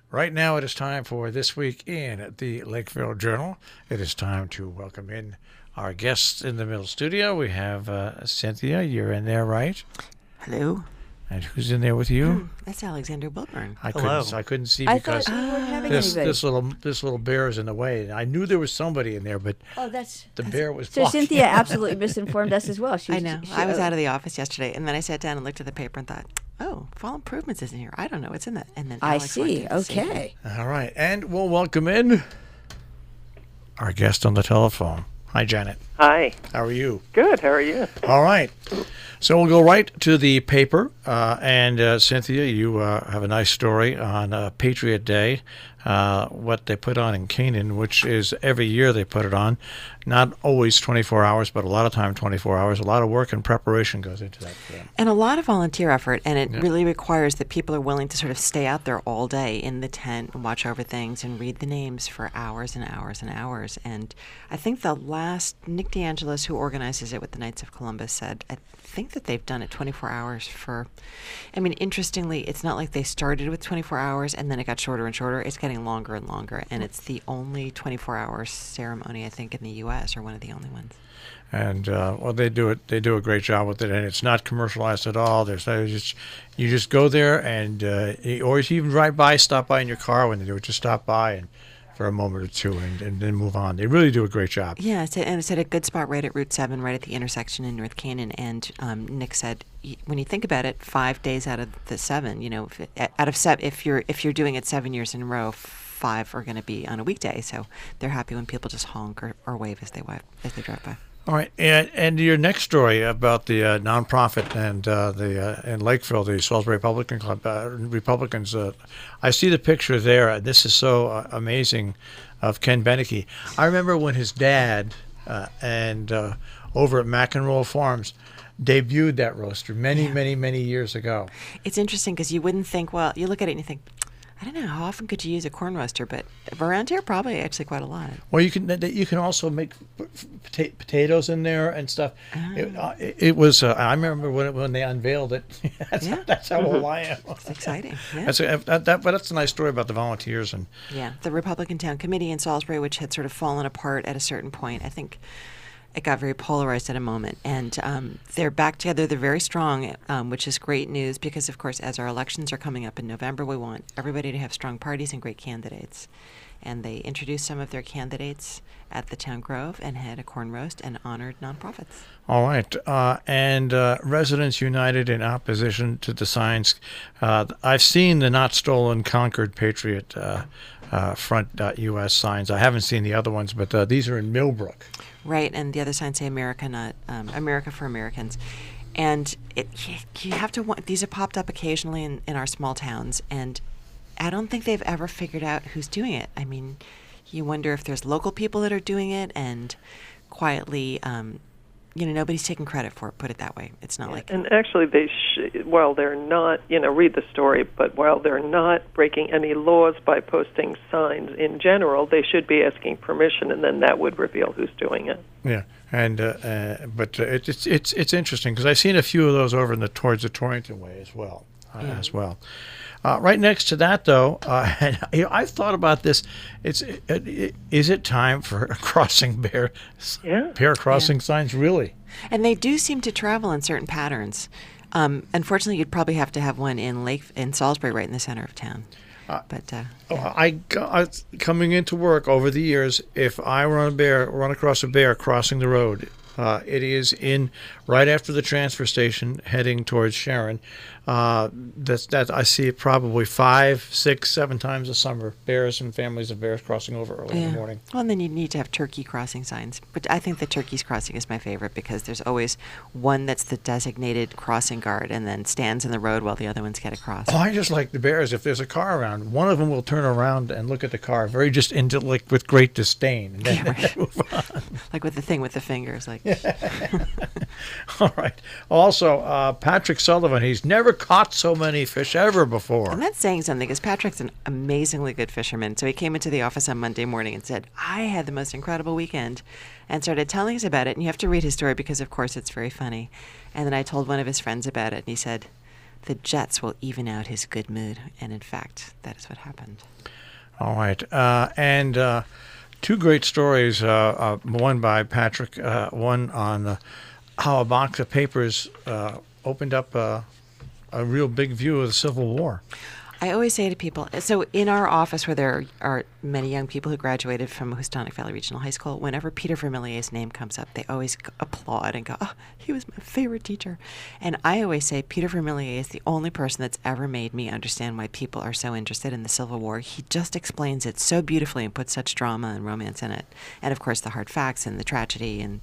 Right now it is time for This Week in the Lakeville Journal. It is time to welcome in our guests in the middle studio. We have Cynthia. You're in there, right? Hello. And who's in there with you? That's Alexander Wilburn. I Hello. couldn't see I because thought we weren't having this anybody. little bear is in the way. I knew there was somebody in there, but the bear was So blocking. Cynthia absolutely misinformed us as well. I know. I was out of the office yesterday, and then I sat down and looked at the paper and thought, oh, Fall Improvements isn't here. I don't know what's in that. And then I Alex walked see. in to see me. Okay. All right, and we'll welcome in our guest on the telephone. Hi, Janet. Hi. How are you? Good. How are you? All right. So we'll go right to the paper. And Cynthia, you have a nice story on Patriot Day, what they put on in Canaan, which is every year they put it on. Not always 24 hours, but a lot of time 24 hours. A lot of work and preparation goes into that. And a lot of volunteer effort, and it really requires that people are willing to sort of stay out there all day in the tent and watch over things and read the names for hours and hours and hours. And I think the last, Nick DeAngelis, who organizes it with the Knights of Columbus, said, I think that they've done it 24 hours for, I mean, interestingly, it's not like they started with 24 hours and then it got shorter and shorter. It's getting longer and longer, and it's the only 24-hour ceremony, I think, in the U.S., or one of the only ones. And well, they do a great job with it, and it's not commercialized at all. You just go there, and or you even stop by in your car when they do it. Just stop by and for a moment or two, and then move on. They really do a great job. Yeah, it's at a good spot right at Route 7, right at the intersection in North Canaan. And Nick said, when you think about it, 5 days out of the 7, if you're doing it 7 years in a row, 5 are going to be on a weekday. So they're happy when people just honk or wave as they drive by. All right, and your next story about the nonprofit and in Lakeville, the Salisbury Republican Club, Republicans. I see the picture there. This is so amazing of Ken Beneke. I remember when his dad and over at McEnroe Farms debuted that roaster many years ago. It's interesting because you wouldn't think. Well, you look at it and you think, I don't know, how often could you use a corn roaster? But around here, probably actually quite a lot. Well, you can also make potatoes in there and stuff. It was. I remember when they unveiled it. That's how old I am. It's exciting. Yeah. But that's a nice story about the volunteers and. Yeah, the Republican Town Committee in Salisbury, which had sort of fallen apart at a certain point. I think it got very polarized at a moment, and they're back together. They're very strong, which is great news because, of course, as our elections are coming up in November, we want everybody to have strong parties and great candidates. And they introduced some of their candidates at the Town Grove and had a corn roast and honored nonprofits. All right. And Residents United in opposition to the signs. I've seen the Not Stolen, Conquered Patriot Front.us signs. I haven't seen the other ones, but these are in Millbrook. Right, and the other signs say America, not America for Americans. And you have to want, these have popped up occasionally in our small towns, and I don't think they've ever figured out who's doing it. I mean, you wonder if there's local people that are doing it, and quietly, nobody's taking credit for it, put it that way. It's not like... And actually, while they're not, read the story, but while they're not breaking any laws by posting signs in general, they should be asking permission, and then that would reveal who's doing it. Yeah, and but it's interesting because I've seen a few of those over towards the Torrington way as well. Right next to that, though, and I've thought about this. Is it time for crossing bear crossing signs? Really? And they do seem to travel in certain patterns. Unfortunately, you'd probably have to have one in Salisbury, right in the center of town. I coming into work over the years, if I run across a bear crossing the road, it is in right after the transfer station heading towards Sharon. That I see it probably 5, 6, 7 times a summer. Bears and families of bears crossing over early in the morning. Well, and then you need to have turkey crossing signs. But I think the turkeys crossing is my favorite because there's always one that's the designated crossing guard and then stands in the road while the other ones get across. Oh, I just like the bears. If there's a car around, one of them will turn around and look at the car with great disdain, and then move on. Like with the thing with the fingers, like. All right. Also, Patrick Sullivan, he's never caught so many fish ever before. And that's saying something because Patrick's an amazingly good fisherman. So he came into the office on Monday morning and said, I had the most incredible weekend, and started telling us about it. And you have to read his story because, of course, it's very funny. And then I told one of his friends about it, and he said, the jets will even out his good mood. And in fact, that is what happened. All right. And two great stories, one by Patrick, one on how a box of papers opened up a real big view of the Civil War. I always say to people, so in our office where there are many young people who graduated from Houstonic Valley Regional High School, whenever Peter Vermillier's name comes up, they always applaud and go, oh, he was my favorite teacher. And I always say Peter Vermillier is the only person that's ever made me understand why people are so interested in the Civil War. He just explains it so beautifully and puts such drama and romance in it. And of course the hard facts and the tragedy and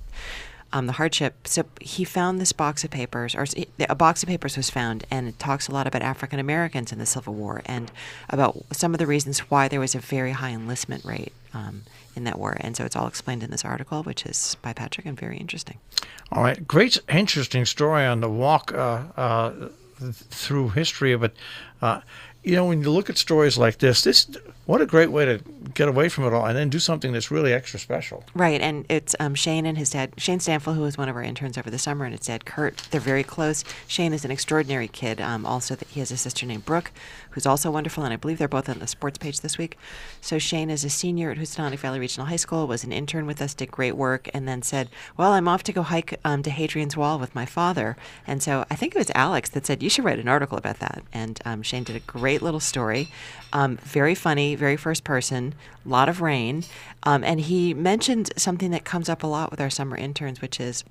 the hardship. So he found this box of papers, or a box of papers was found, and it talks a lot about African Americans in the Civil War and about some of the reasons why there was a very high enlistment rate in that war. And so it's all explained in this article, which is by Patrick and very interesting. All right. Great, interesting story on the walk through history. But, when you look at stories like this, what a great way to get away from it all and then do something that's really extra special. Right, and it's Shane and his dad, Shane Stanfield, who was one of our interns over the summer, and his dad, Kurt. They're very close. Shane is an extraordinary kid. Also, he has a sister named Brooke, who's also wonderful, and I believe they're both on the sports page this week. So Shane is a senior at Houstonic Valley Regional High School, was an intern with us, did great work, and then said, well, I'm off to go hike to Hadrian's Wall with my father. And so I think it was Alex that said, you should write an article about that. And Shane did a great little story. Very funny, very first person, a lot of rain. And he mentioned something that comes up a lot with our summer interns, which is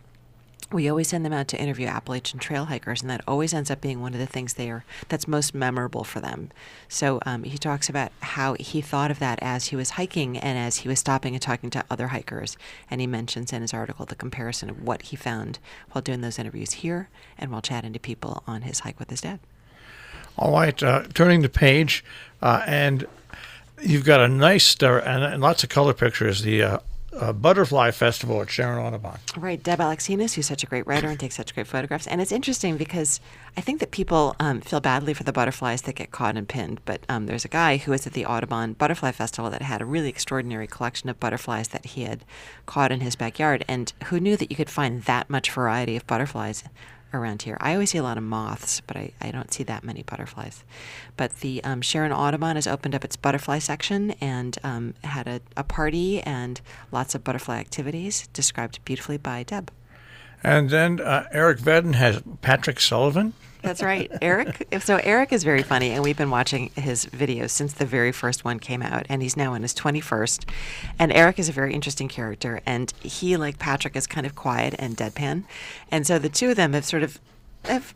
we always send them out to interview Appalachian trail hikers, and that always ends up being one of the things that's most memorable for them. So he talks about how he thought of that as he was hiking and as he was stopping and talking to other hikers. And he mentions in his article the comparison of what he found while doing those interviews here and while chatting to people on his hike with his dad. All right, turning the page, and you've got a nice story and lots of color pictures. The Butterfly Festival at Sharon Audubon. Right, Deb Alexinas, who's such a great writer and takes such great photographs. And it's interesting because I think that people feel badly for the butterflies that get caught and pinned. But there's a guy who was at the Audubon Butterfly Festival that had a really extraordinary collection of butterflies that he had caught in his backyard. And who knew that you could find that much variety of butterflies around here? I always see a lot of moths, but I don't see that many butterflies. But the Sharon Audubon has opened up its butterfly section and had a party and lots of butterfly activities described beautifully by Deb. And then Eric Vedden has Patrick Sullivan. That's right, Eric. So Eric is very funny, and we've been watching his videos since the very first one came out, and he's now in his 21st. And Eric is a very interesting character, and he, like Patrick, is kind of quiet and deadpan. And so the two of them have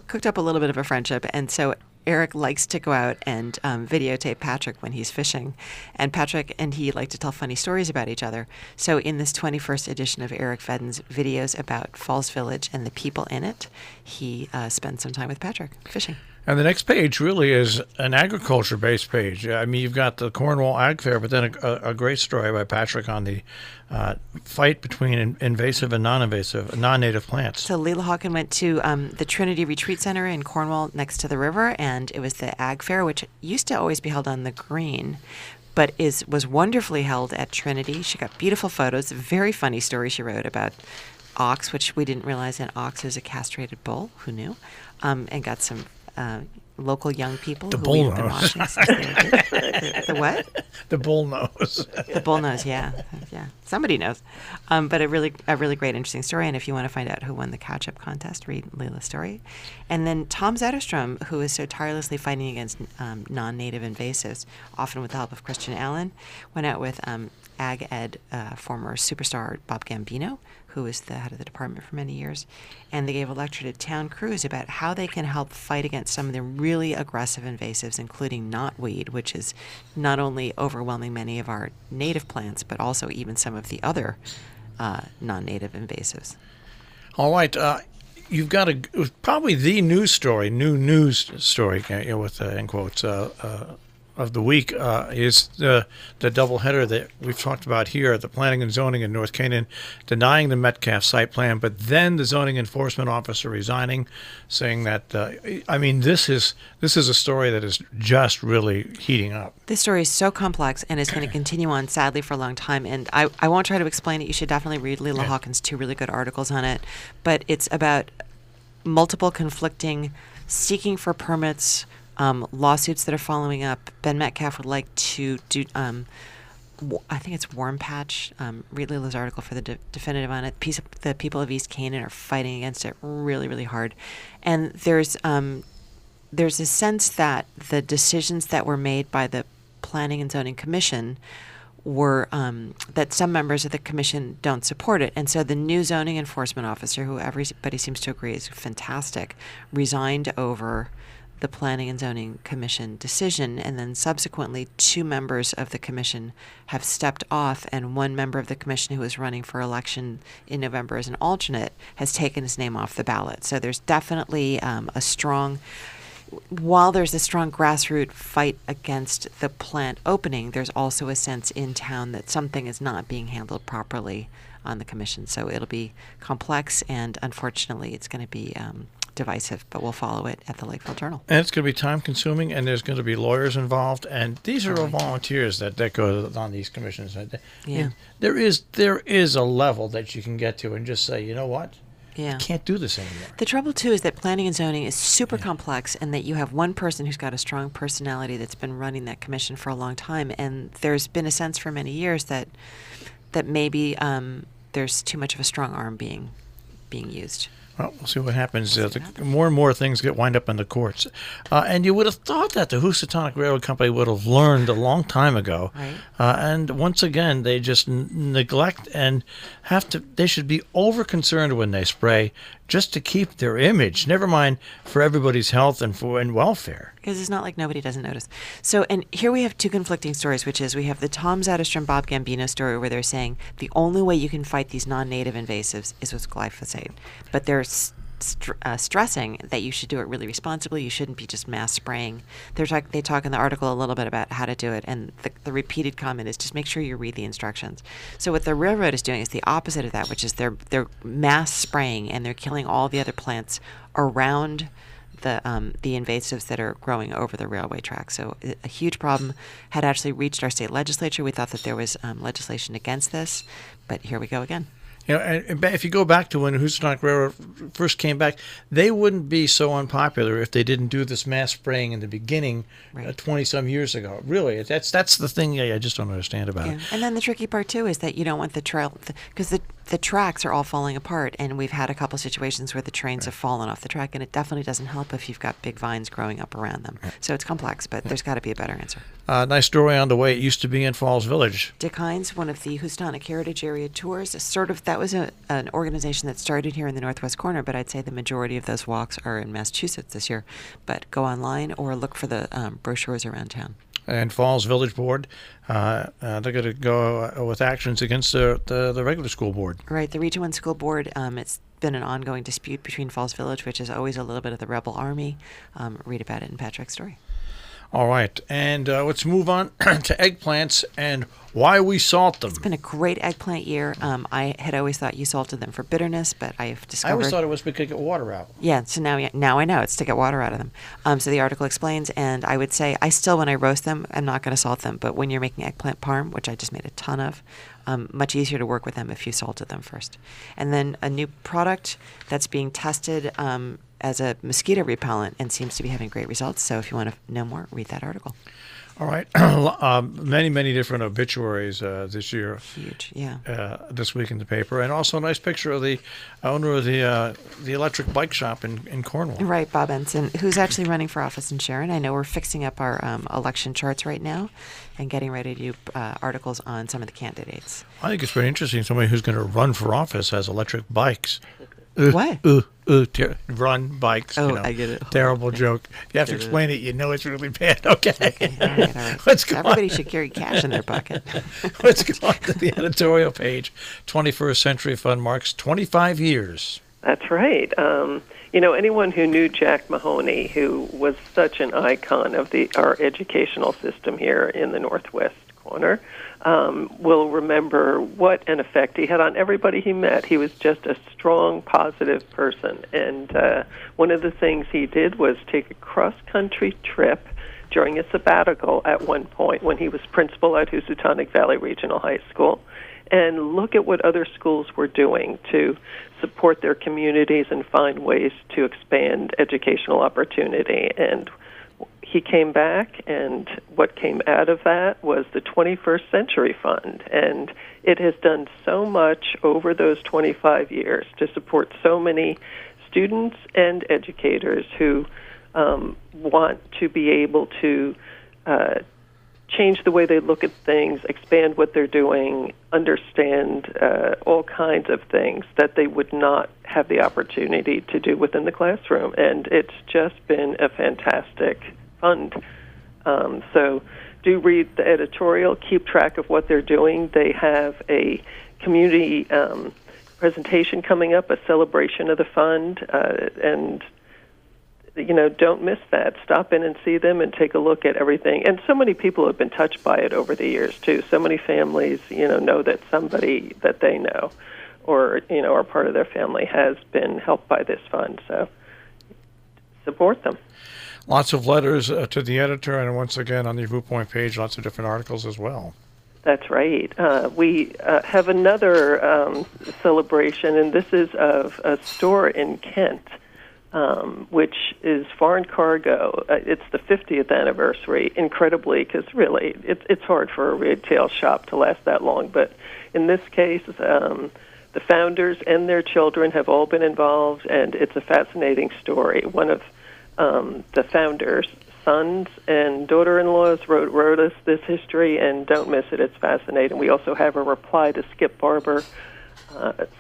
cooked up a little bit of a friendship. And so Eric likes to go out and videotape Patrick when he's fishing. And Patrick and he like to tell funny stories about each other. So in this 21st edition of Eric Vedden's videos about Falls Village and the people in it, he spends some time with Patrick fishing. And the next page really is an agriculture-based page. I mean, you've got the Cornwall Ag Fair, but then a great story by Patrick on the fight between invasive and non-invasive, non-native plants. So Leila Hawken went to the Trinity Retreat Center in Cornwall next to the river, and it was the Ag Fair, which used to always be held on the green, but was wonderfully held at Trinity. She got beautiful photos, a very funny story she wrote about ox, which we didn't realize an ox is a castrated bull. Who knew? And got some local young people the who bull we've been nose. watching since they were kids. The what? The bull nose. The bull nose, yeah. Somebody knows. But a really great, interesting story. And if you want to find out who won the catch-up contest, read Leila's story. And then Tom Zetterstrom, who is so tirelessly fighting against non-native invasives, often with the help of Christian Allen, went out with Ag Ed former superstar Bob Gambino, who was the head of the department for many years, and they gave a lecture to town crews about how they can help fight against some of the really aggressive invasives, including knotweed, which is not only overwhelming many of our native plants, but also even some of the other non-native invasives. All right. You've got probably the news story with in quotes, of the week is the doubleheader that we've talked about here, the planning and zoning in North Canaan denying the Metcalf site plan, but then the zoning enforcement officer resigning, saying that this is a story that is just really heating up. This story is so complex and is going to continue on, sadly, for a long time. And I won't try to explain it. You should definitely read Leila Hawken's two really good articles on it. But it's about multiple conflicting seeking for permits, lawsuits that are following up. Ben Metcalf would like to do, I think it's Warm Patch. Read Lila's article for the definitive on it. The people of East Canaan are fighting against it really, really hard. And there's a sense that the decisions that were made by the Planning and Zoning Commission were that some members of the commission don't support it. And so the new zoning enforcement officer, who everybody seems to agree is fantastic, resigned over the Planning and Zoning Commission decision, and then subsequently 2 members of the commission have stepped off, and 1 member of the commission who was running for election in November as an alternate has taken his name off the ballot. So there's definitely while there's a strong grassroots fight against the plant opening, there's also a sense in town that something is not being handled properly on the commission. So it'll be complex, and unfortunately it's going to be divisive, but we'll follow it at the Lakeville Journal. And it's going to be time-consuming, and there's going to be lawyers involved, and these are all volunteers that go on these commissions. Yeah. There is a level that you can get to and just say, you know what? Yeah. I can't do this anymore. The trouble, too, is that planning and zoning is super complex, and that you have one person who's got a strong personality that's been running that commission for a long time, and there's been a sense for many years that maybe there's too much of a strong arm being used. Well, we'll see what happens. More and more things wind up in the courts. And you would have thought that the Housatonic Railroad Company would have learned a long time ago. Right. And once again, they just neglect and they should be over-concerned when they spray just to keep their image, never mind for everybody's health and welfare. Because it's not like nobody doesn't notice. So, and here we have 2 conflicting stories, which is we have the Tom Zetterstrom, Bob Gambino story where they're saying the only way you can fight these non-native invasives is with glyphosate. But they're stressing that you should do it really responsibly. You shouldn't be just mass spraying. They talk in the article a little bit about how to do it, and the repeated comment is just make sure you read the instructions. So what the railroad is doing is the opposite of that, which is they're mass spraying, and they're killing all the other plants around the invasives that are growing over the railway track. So a huge problem had actually reached our state legislature. We thought that there was legislation against this, but here we go again. You know, and if you go back to when the Housatonic Railroad first came back, they wouldn't be so unpopular if they didn't do this mass spraying in the beginning, 20-some years ago. Really, that's the thing I just don't understand about it. And then the tricky part, too, is that you don't want the trail, because the tracks are all falling apart, and we've had a couple situations where the trains have fallen off the track, and it definitely doesn't help if you've got big vines growing up around them. So it's complex, but there's got to be a better answer. Nice story on the way it used to be in Falls Village. Dick Hines, one of the Houstonic Heritage Area Tours, that was an organization that started here in the Northwest Corner, but I'd say the majority of those walks are in Massachusetts this year. But go online or look for the brochures around town. And Falls Village Board, they're going to go with actions against the regular school board. Right, the Region 1 School Board, it's been an ongoing dispute between Falls Village, which is always a little bit of the rebel army. Read about it in Patrick's story. All right, and let's move on to eggplants and why we salt them. It's been a great eggplant year. I had always thought you salted them for bitterness, but I've discovered... I always thought it was because to get water out. Yeah, so now I know it's to get water out of them. So the article explains, and I would say when I roast them, I'm not going to salt them, but when you're making eggplant parm, which I just made a ton of, much easier to work with them if you salted them first. And then a new product that's being tested as a mosquito repellent and seems to be having great results. So if you want to know more, read that article. All right. Many different obituaries this year. Huge, yeah. This week in the paper. And also a nice picture of the owner of the electric bike shop in Cornwall. Right, Bob Ensign, who's actually running for office in Sharon. I know we're fixing up our election charts right now and getting ready to do articles on some of the candidates. I think it's pretty interesting. Somebody who's going to run for office has electric bikes. What? Run bikes. Oh, I get it. Terrible joke. If you have to explain it, you know it's really bad. Okay. All right. Let's go Everybody on. should carry cash in their pocket. Let's go on to the editorial page. 21st Century Fund marks 25 years. That's right. Anyone who knew Jack Mahoney, who was such an icon of our educational system here in the Northwest Corner, will remember what an effect he had on everybody he met. He was just a strong, positive person. And one of the things he did was take a cross-country trip during a sabbatical at one point when he was principal at Housatonic Valley Regional High School. and look at what other schools were doing to support their communities and find ways to expand educational opportunity. And he came back, and what came out of that was the 21st Century Fund. And it has done so much over those 25 years to support so many students and educators who want to be able to change the way they look at things, expand what they're doing, understand all kinds of things that they would not have the opportunity to do within the classroom. And it's just been a fantastic fund. So do read the editorial, keep track of what they're doing. They have a community presentation coming up, a celebration of the fund, and don't miss that. Stop in and see them and take a look at everything. And so many people have been touched by it over the years, too. So many families, know that somebody that they know or, are part of their family has been helped by this fund. So support them. Lots of letters to the editor, and once again, on the Viewpoint page, lots of different articles as well. That's right. We have another celebration, and this is of a store in Kent, which is Foreign Cargo. It's the 50th anniversary, incredibly, because really it's hard for a retail shop to last that long. But in this case, the founders and their children have all been involved, and it's a fascinating story. One of the founders' sons and daughter-in-laws wrote us this history, and don't miss it. It's fascinating. We also have a reply to Skip Barber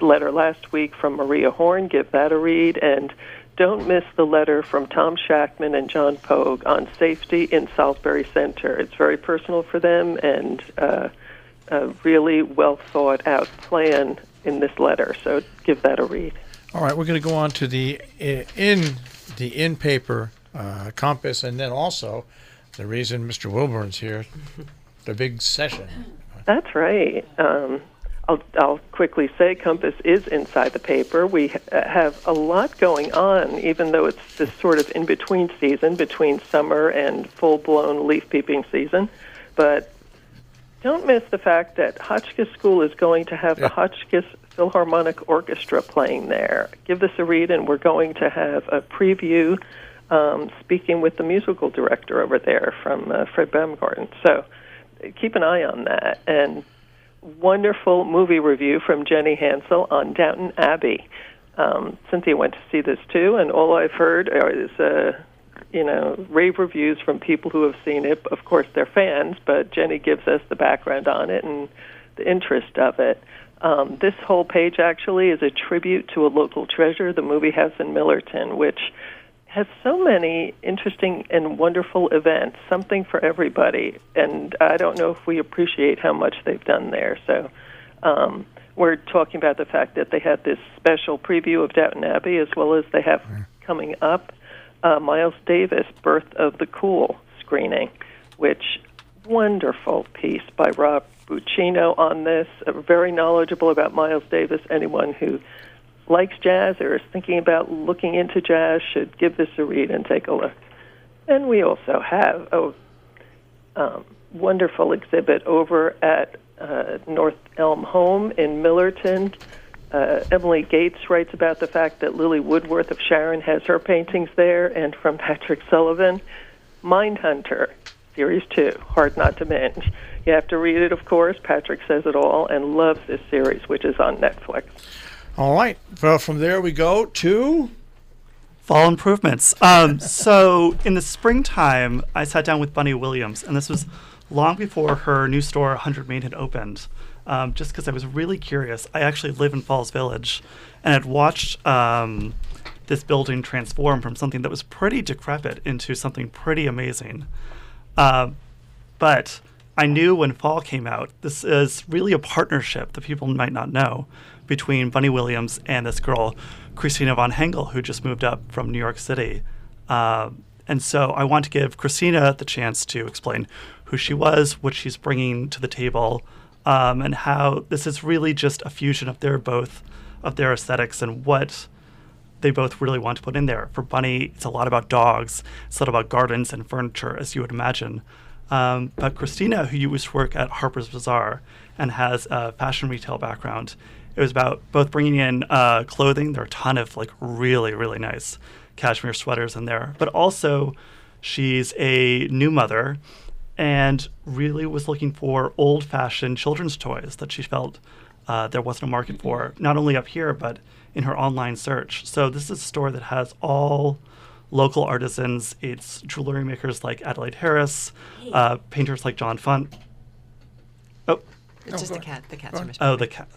letter last week from Maria Horn. Give that a read. And don't miss the letter from Tom Shackman and John Pogue on safety in Salisbury Center. It's very personal for them, and a really well-thought-out plan in this letter. So give that a read. All right, we're going to go on to the in-paper compass, and then also the reason Mr. Wilburn's here, the big session. That's right. I'll quickly say Compass is inside the paper. We have a lot going on, even though it's this sort of in-between season, between summer and full-blown leaf-peeping season. But don't miss the fact that Hotchkiss School is going to have the Hotchkiss Philharmonic Orchestra playing there. Give this a read, and we're going to have a preview speaking with the musical director over there from Fred Baumgarten. So keep an eye on that. And wonderful movie review from Jenny Hansel on Downton Abbey. Cynthia went to see this too, and all I've heard is rave reviews from people who have seen it. Of course, they're fans, but Jenny gives us the background on it and the interest of it. This whole page actually is a tribute to a local treasure, the movie house in Millerton, which has so many interesting and wonderful events, something for everybody. And I don't know if we appreciate how much they've done there. So we're talking about the fact that they had this special preview of Downton Abbey, as well as they have coming up Miles Davis, Birth of the Cool screening, which wonderful piece by Rob Buccino on this, very knowledgeable about Miles Davis. Anyone who likes jazz or is thinking about looking into jazz should give this a read and take a look. And we also have a wonderful exhibit over at North Elm Home in Millerton. Emily Gates writes about the fact that Lily Woodworth of Sharon has her paintings there, and from Patrick Sullivan, Mindhunter, Series 2, Hard Not to Binge. You have to read it, of course. Patrick says it all and loves this series, which is on Netflix. All right. Well, from there we go to fall improvements. So in the springtime, I sat down with Bunny Williams, and this was long before her new store, 100 Main, had opened, just because I was really curious. I actually live in Falls Village, and had watched this building transform from something that was pretty decrepit into something pretty amazing. But I knew when fall came out, this is really a partnership that people might not know between Bunny Williams and this girl, Christina von Hengel, who just moved up from New York City. And so I want to give Christina the chance to explain who she was, what she's bringing to the table, and how this is really just a fusion of their aesthetics and what they both really want to put in there. For Bunny, it's a lot about dogs. It's a lot about gardens and furniture, as you would imagine. But Christina, who used to work at Harper's Bazaar and has a fashion retail background, it was about both bringing in clothing. There are a ton of like really, really nice cashmere sweaters in there. But also, she's a new mother and really was looking for old-fashioned children's toys that she felt there wasn't a market for, not only up here, but in her online search. So this is a store that has all local artisans. It's jewelry makers like Adelaide Harris, painters like John Fun. Oh, It's just the cat. The cats are oh, the cat.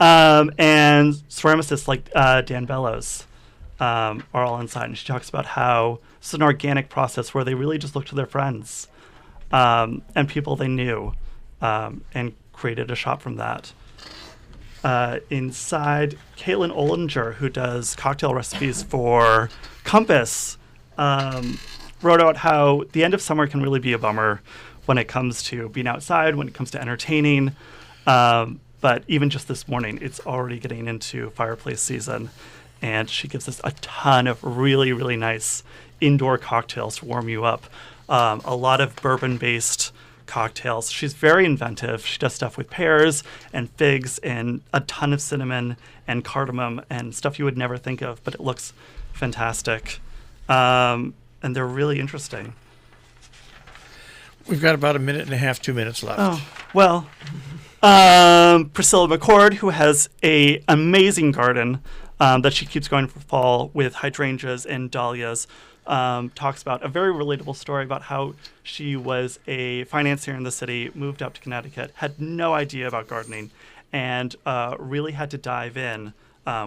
And ceramicists like Dan Bellows are all inside. And she talks about how it's an organic process where they really just looked to their friends and people they knew and created a shop from that. Inside, Caitlin Ollinger, who does cocktail recipes for Compass, wrote out how the end of summer can really be a bummer when it comes to being outside, when it comes to entertaining. But even just this morning, it's already getting into fireplace season. And she gives us a ton of really, really nice indoor cocktails to warm you up. A lot of bourbon-based cocktails. She's very inventive. She does stuff with pears and figs and a ton of cinnamon and cardamom and stuff you would never think of, but it looks fantastic. And they're really interesting. We've got about a minute and a half, 2 minutes left. Oh, well, Priscilla McCord, who has an amazing garden that she keeps going for fall with hydrangeas and dahlias, talks about a very relatable story about how she was a financier in the city, moved up to Connecticut, had no idea about gardening, and really had to dive in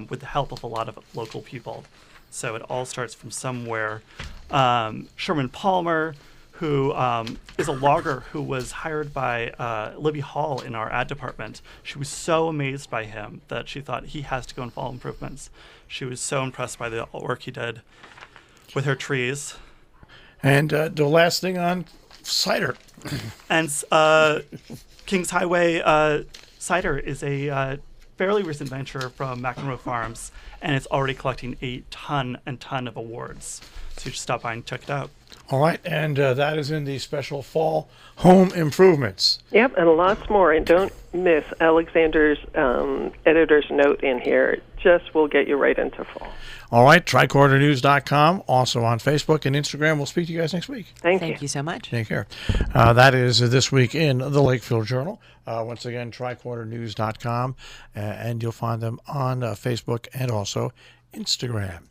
with the help of a lot of local people. So it all starts from somewhere. Sherman Palmer, who is a logger who was hired by Libby Hall in our ad department. She was so amazed by him that she thought he has to go and follow improvements. She was so impressed by the work he did with her trees. And the last thing on cider. And Kings Highway cider is a fairly recent venture from McEnroe Farms, and it's already collecting a ton of awards. So you should stop by and check it out. All right, and that is in the special fall home improvements. Yep, and lots more. And don't miss Alexander's editor's note in here. It just will get you right into fall. All right, tricordernews.com, also on Facebook and Instagram. We'll speak to you guys next week. Thank you so much. Take care. That is This Week in the Lakeville Journal. Once again, tricordernews.com, and you'll find them on Facebook and also Instagram.